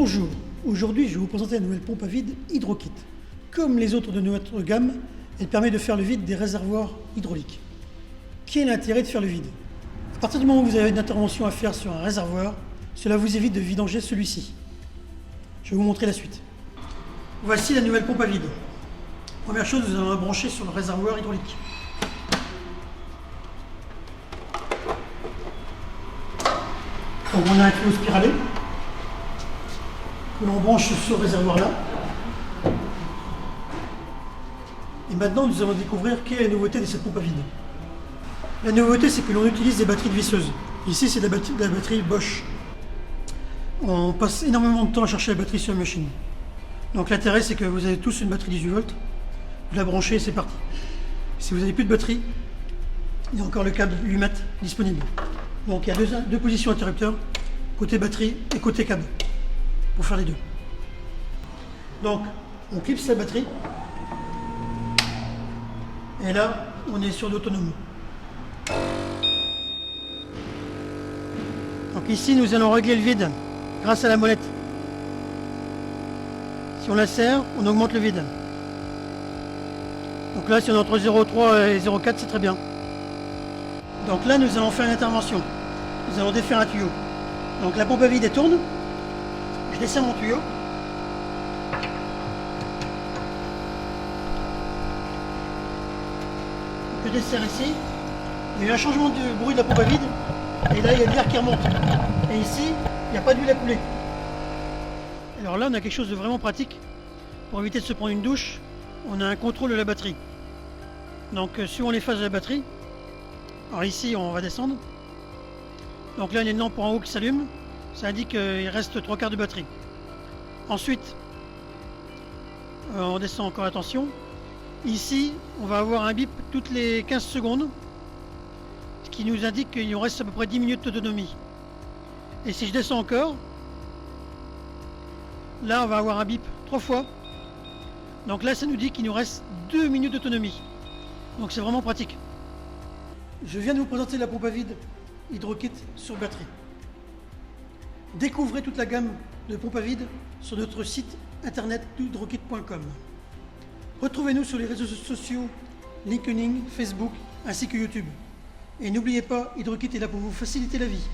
Bonjour, aujourd'hui je vais vous présenter la nouvelle pompe à vide HydroKit. Comme les autres de notre gamme, elle permet de faire le vide des réservoirs hydrauliques. Quel est l'intérêt de faire le vide? À partir du moment où vous avez une intervention à faire sur un réservoir, cela vous évite de vidanger celui-ci. Je vais vous montrer la suite. Voici la nouvelle pompe à vide. Première chose, nous allons la brancher sur le réservoir hydraulique. Donc on a un tuyau spiralé que l'on branche sur ce réservoir-là. Et maintenant, nous allons découvrir quelle est la nouveauté de cette pompe à vide. La nouveauté, c'est que l'on utilise des batteries de visseuse. Ici, c'est de la batterie Bosch. On passe énormément de temps à chercher la batterie sur la machine. Donc l'intérêt, c'est que vous avez tous une batterie 18 volts. Vous la branchez et c'est parti. Si vous n'avez plus de batterie, il y a encore le câble 8 mètres disponible. Donc il y a deux positions interrupteurs, côté batterie et côté câble, pour faire les deux. Donc on clipse la batterie, et là on est sur l'autonome. Donc ici nous allons régler le vide grâce à la molette. Si on la serre, on augmente le vide. Donc là si on est entre 0,3 et 0,4, c'est très bien. Donc là nous allons faire une intervention. Nous allons défaire un tuyau. Donc la pompe à vide elle tourne. Je descends mon tuyau. Je desserre ici. Il y a eu un changement de bruit de la pompe à vide. Et là il y a de l'air qui remonte. Et ici, il n'y a pas d'huile à couler. Alors là on a quelque chose de vraiment pratique. Pour éviter de se prendre une douche, on a un contrôle de la batterie. Donc suivant les phases de la batterie, alors ici on va descendre. Donc là, il y a une lampe en haut qui s'allume. Ça indique qu'il reste 3/4 de batterie. Ensuite, on descend encore, attention. Ici, on va avoir un bip toutes les 15 secondes. Ce qui nous indique qu'il nous reste à peu près 10 minutes d'autonomie. Et si je descends encore, là, on va avoir un bip 3 fois. Donc là, ça nous dit qu'il nous reste 2 minutes d'autonomie. Donc c'est vraiment pratique. Je viens de vous présenter la pompe à vide HydroKit sur batterie. Découvrez toute la gamme de pompes à vide sur notre site internet hydrokit.com. Retrouvez-nous sur les réseaux sociaux LinkedIn, Facebook ainsi que YouTube. Et n'oubliez pas, HydroKit est là pour vous faciliter la vie.